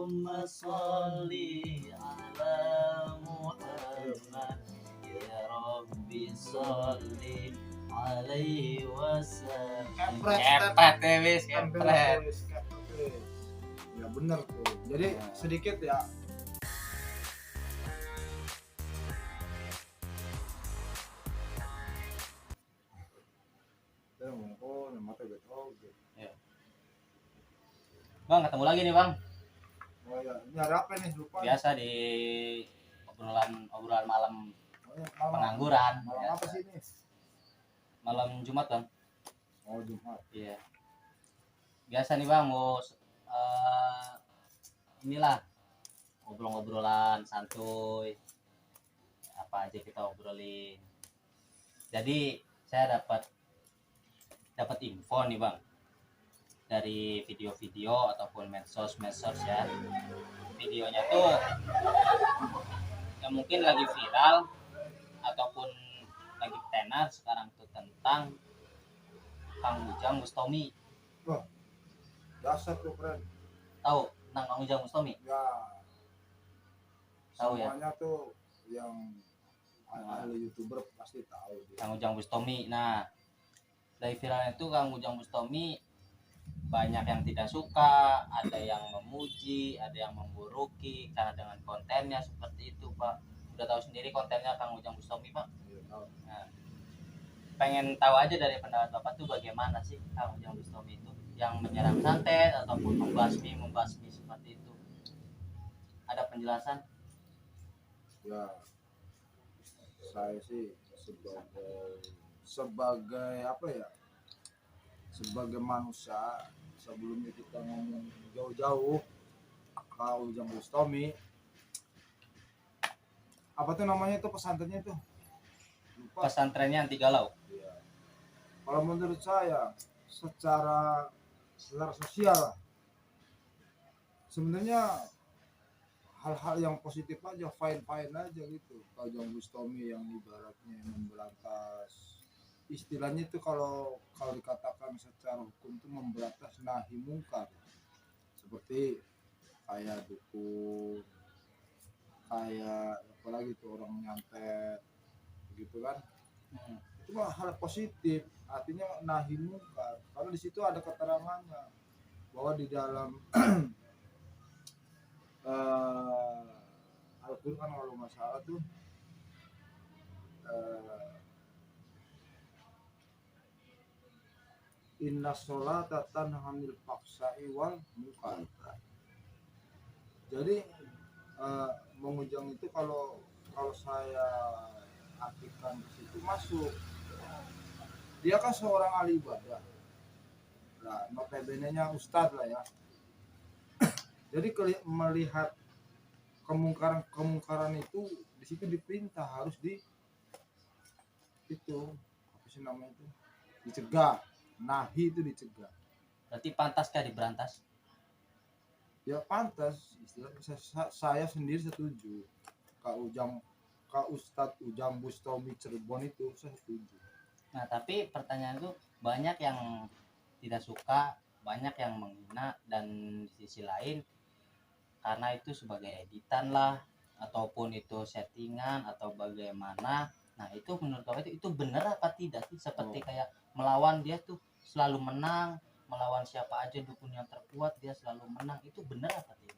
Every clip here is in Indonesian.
Allahumma sholli ala Muhammad ya Rabbi sholli alaihi wasallam. Kepret ya wis, kepret. Ya bener tuh. Jadi sedikit ya. Bang, ketemu lagi nih Bang. Oh ya, ini ada apa nih? Lupa. Biasa di obrolan malam Malam pengangguran. Malam apa sih ini? Malam Jumat Bang. Oh Jumat. Iya. Biasa nih Bang, mau inilah ngobrol-ngobrolan santuy. Apa aja kita obrolin. Jadi saya dapat info nih Bang. Dari video-video ataupun medsos ya. Videonya tuh yang mungkin lagi viral ataupun lagi tenar sekarang tuh tentang Kang Ujang Bustomi. Wah, dasar tuh keren. Tahu tentang Kang Ujang Bustomi? Ya. Tahu ya? Semuanya tuh yang ahli YouTuber pasti tahu dia. Kang Ujang Bustomi. Nah, dari viralnya itu Kang Ujang Bustomi banyak yang tidak suka, ada yang memuji, ada yang memburuki karena dengan kontennya seperti itu Pak. Udah tahu sendiri kontennya Kang Ujang Bustomi Pak. Nah, pengen tahu aja dari pendapat Bapak tuh bagaimana sih Kang Ujang Bustomi itu yang menyerang santet ataupun membasmi seperti itu. Ada penjelasan? Ya, saya sih sebagai apa ya? Sebagai manusia, sebelumnya kita ngomong jauh-jauh Kang Ujang Bustomi, apa tuh namanya itu pesantrennya itu? Lupa. Pesantrennya anti galau. Ya. Kalau menurut saya, secara sosial, sebenarnya hal-hal yang positif aja, fine aja gitu. Kang Ujang Bustomi yang ibaratnya memberantas, istilahnya itu kalau dikatakan secara hukum itu memberantas nahi mungkar, seperti kayak dukun, kayak apalagi tuh orang nyantet gitu kan. Itu mah hal positif, artinya nahi mungkar karena di situ ada keterangannya bahwa di dalam Al-Quran kalau nggak salah tuh inna sholata tanha 'anil fahsya'i wal munkar. Jadi mengujang itu kalau saya artikan di situ masuk, dia kan seorang ahli ibadah, nah notabene-nya ustadz lah ya. Jadi melihat kemungkaran itu di situ diperintah harus itu apa sih namanya itu, dicegah. Nahi itu dicegah. Berarti pantaskah diberantas? Ya pantas, istilahnya saya sendiri setuju. Kak Ustadz Ujang Bustomi Cirebon itu saya setuju. Nah, tapi pertanyaan itu banyak yang tidak suka, banyak yang menghina, dan di sisi lain karena itu sebagai editan lah ataupun itu settingan atau bagaimana. Nah, itu menurut Bapak itu benar apa tidak sih? Seperti kayak melawan, dia tuh selalu menang, melawan siapa aja dukun yang terkuat dia selalu menang, itu benar apa tidak?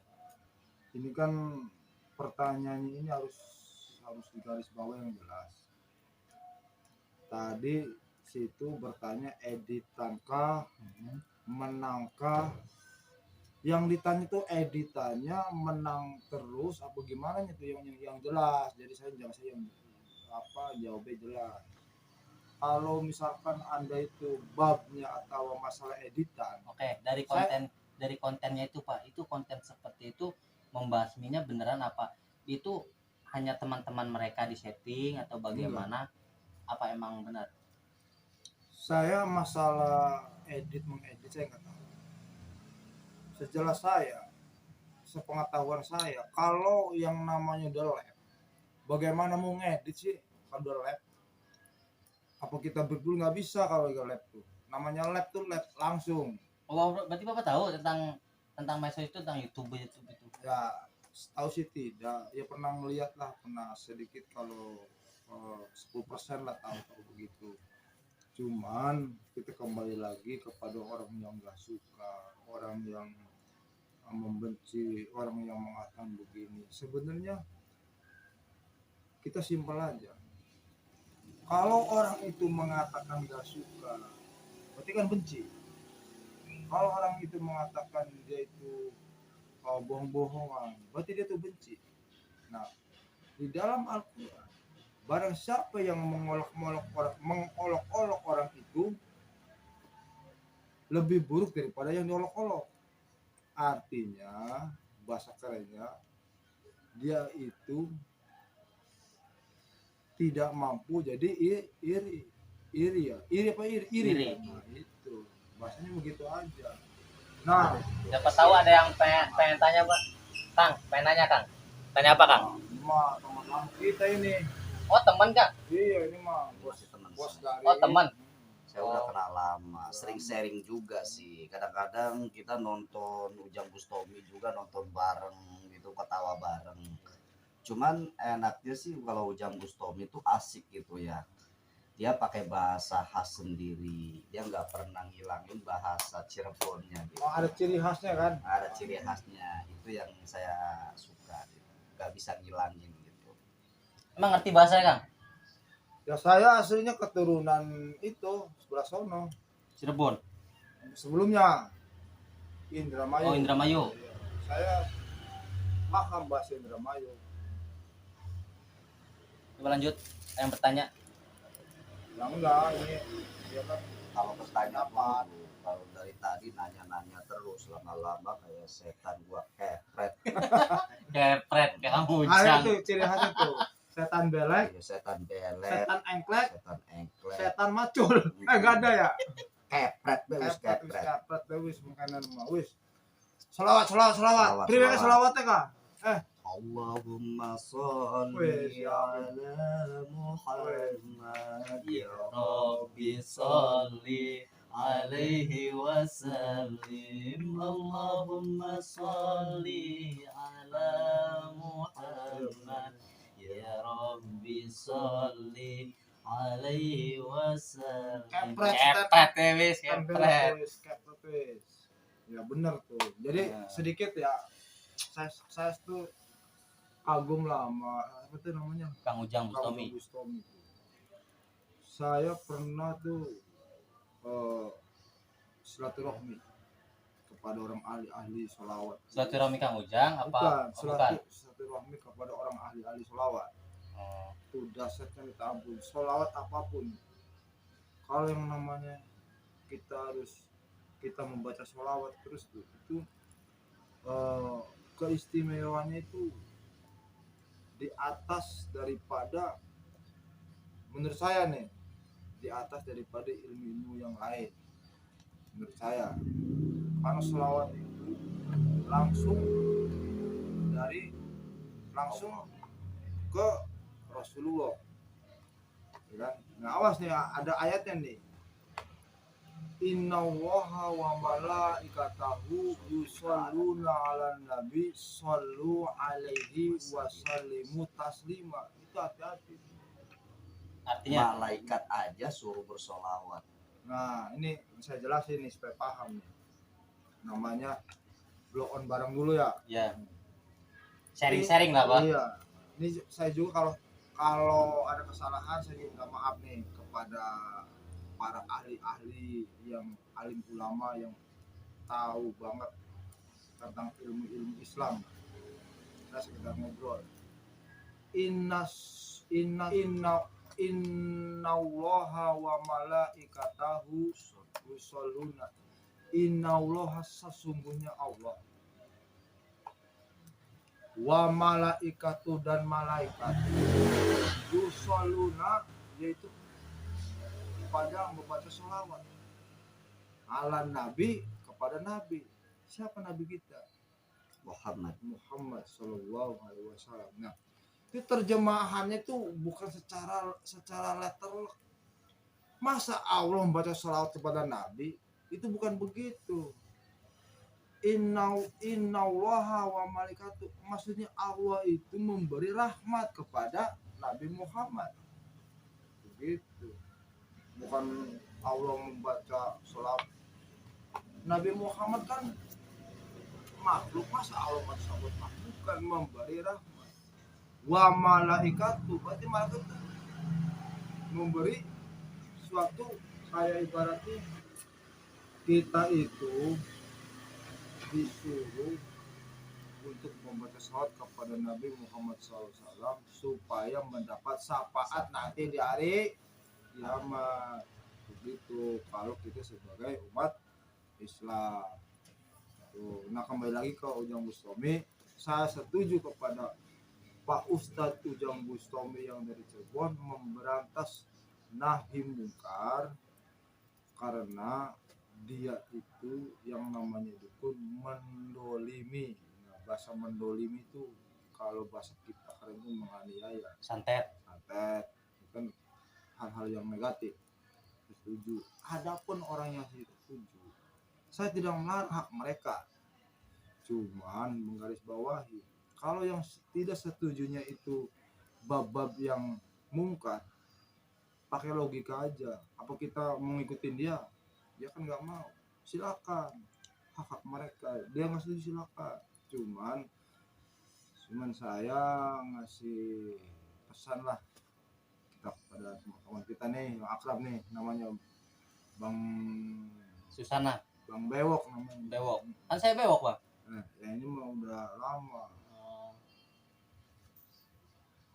Ini kan pertanyaannya ini harus digarisbawahi yang jelas. Tadi situ bertanya editankah, menangkah? Yang ditanya itu editannya menang terus apa gimana itu yang jelas. Jadi saya yang jawabnya jelas. Kalau misalkan Anda itu babnya atau masalah editan. Oke, dari kontennya itu Pak, itu konten seperti itu membasminya beneran apa? Itu hanya teman-teman mereka di setting atau bagaimana? Apa emang benar? Saya masalah mengedit saya nggak tahu. Sejelas saya, sepengetahuan saya, kalau yang namanya The Lab, bagaimana mau ngedit sih kalau The Lab? Apa kita berdua nggak bisa kalau The Lab tuh? Namanya lab tuh lab langsung. Oh, berarti Bapak tahu tentang medsos itu, tentang YouTube itu? Ya tahu sih tidak, ya pernah melihat lah, pernah sedikit kalau 10% lah tahu begitu. Cuman kita kembali lagi kepada orang yang nggak suka, orang yang membenci, orang yang mengatakan begini. Sebenarnya kita simpel aja. Kalau orang itu mengatakan nggak suka, berarti kan benci. Kalau orang itu mengatakan dia itu bohong-bohongan, berarti dia itu benci. Nah, di dalam Al-Quran, barang siapa yang mengolok-olok orang itu lebih buruk daripada yang diolok-olok. Artinya, bahasa kerennya, dia itu tidak mampu, jadi iri Iri. kan? Nah, itu bahasanya begitu aja. Nah, Siapa tahu ada yang pengen tanya, Pak. Kang, pengen nanya, Kang. Tanya apa, Kang? ini mah teman kita ini. Oh, teman, Kang. Iya, ini mah Masih teman bos saya. dari Oh, teman. Saya udah kenal lama, sering sharing juga sih. Kadang-kadang kita nonton Ujang Bustomi juga, nonton bareng gitu, ketawa bareng. Cuman enaknya sih kalau Ujang Bustomi itu asik gitu ya. Dia pakai bahasa khas sendiri. Dia nggak pernah ngilangin bahasa Cirebonnya gitu. Oh, ada ciri khasnya kan? Ada ciri khasnya. Itu yang saya suka. Gitu. Nggak bisa ngilangin gitu. Emang ngerti bahasanya, Kang? Ya saya aslinya keturunan itu sebelah sono. Cirebon. Sebelumnya Indramayu. Oh, Indramayu. Iya. Saya paham bahasa Indramayu. Coba lanjut. Yang bertanya. Ya enggak, ini dia kan Kalau bertanya Apa? dulu, kalau dari tadi nanya-nanya terus lama-lama kayak setan gua kepret. Kepret, kamu ada Ujang. tuh ciri khasnya tuh. Setan belek, Kayak setan belet, setan engklek, setan engklek, setan macul. Enggak ada ya? kepret be wis Kepret, kepret. kepret wis makanan mah wis. Selawat. Priwe selawatnya Kak? Allahumma sholli Wes, ya. ala Muhammad ya Rabbi sholli alaihi wasallim. Allahumma sholli ala Muhammad ya Rabbi sholli alaihi wasallim. Kepret, Kepret ya wis, Setan kepret. belek wis, kepret wis. Ya bener tuh. Jadi Ya. sedikit ya, saya tuh kagum lah sama apa tuh namanya, Kang Ujang Bustomi. Bustomi tuh. Saya pernah tuh silaturahmi kepada orang ahli-ahli sholawat. Silaturahmi Kang Ujang apa? Bukan, Oh, bukan. silaturahmi kepada orang ahli-ahli sholawat. Oh, Tuh dasarnya minta ampun. Sholawat apapun, kalau yang namanya kita membaca sholawat terus tuh, itu keistimewaannya itu di atas daripada, menurut saya nih, di atas daripada ilmu-ilmu yang lain menurut saya, karena sholawat itu langsung ke Rasulullah ya kan? Nah awas nih, ada ayatnya nih, innallaha wa malaikatahu yusholluna 'alan nabi shollu alaihi wa sallimu taslima. Itu hati-hati. artinya malaikat aja suruh bersolawat. Nah ini saya jelasin nih supaya paham nih. Namanya blow on bareng dulu ya. ya sharing-sharing lah, Pak. Iya. Ini saya juga kalau ada kesalahan saya minta maaf nih kepada para ahli-ahli yang alim ulama yang tahu banget tentang ilmu-ilmu Islam. Saya sekedar ngobrol. Innallaha wa malaikatahu yusholluna. Innallaha, sesungguhnya Allah, wa malaikatu, dan malaikat, yusholluna, yaitu pada membaca sholawat, ala nabi, kepada nabi. Siapa nabi kita? Muhammad. Muhammad sallallahu alaihi wasallam. Nah, itu terjemahannya tuh bukan secara letter. Masa Allah membaca sholawat kepada nabi? Itu bukan begitu. innallaha wa malaikatu, maksudnya Allah itu memberi rahmat kepada Nabi Muhammad begitu, bukan Allah membaca salat. Nabi Muhammad kan makhluk, masa Allah disebut makhluk, kan memberi rahmat. Wa malaikatu, berarti malaikat itu memberi suatu, kayak ibaratnya kita itu disuruh untuk membaca salawat kepada Nabi Muhammad SAW supaya mendapat syafaat nanti di hari kiamat begitu, kalau kita sebagai umat Islam. Nah, kembali lagi ke Ujang Bustami, saya setuju kepada Pak Ustadz Ujang Bustami yang dari Cirebon memberantas nahi mungkar, karena dia itu yang namanya dukun mendolimi. Nah, bahasa mendolimi itu kalau bahasa kita keren itu menganiaya, Santet. itu kan hal-hal yang negatif. Setuju. Adapun orang yang tidak setuju, saya tidak melarang hak mereka, cuman menggarisbawahi kalau yang tidak setujunya itu bab-bab yang mungkar, pakai logika aja. Apa kita mau ngikutin dia? Dia kan nggak mau, silakan, hak mereka. Dia nggak setuju, silakan. Cuman saya ngasih pesan lah kita kepada teman-teman kita nih yang akrab nih, namanya Bang Susana. Bang Bewok namanya. Bewok. Kan saya bewok, Bang. Nah, ya ini mah udah lama.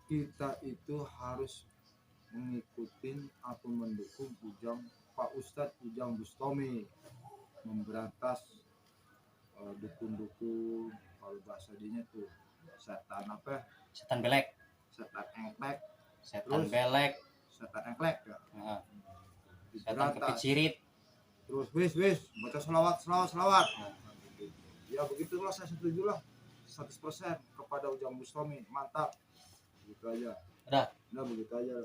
Kita itu harus mengikuti atau mendukung Pak Ustadz Ujang Bustami memberantas dukun-dukun, kalau bahasa dinya tuh setan apa? Setan belek. Setan engklek. Setan Terus? belek. Setan engklek ya. Nah, setan Diberantas. kepicirit. Terus wis baca selawat. Ya begitulah, saya setuju lah 100% kepada Ujang Bustami, mantap. Begitu aja. Udah Begitu aja.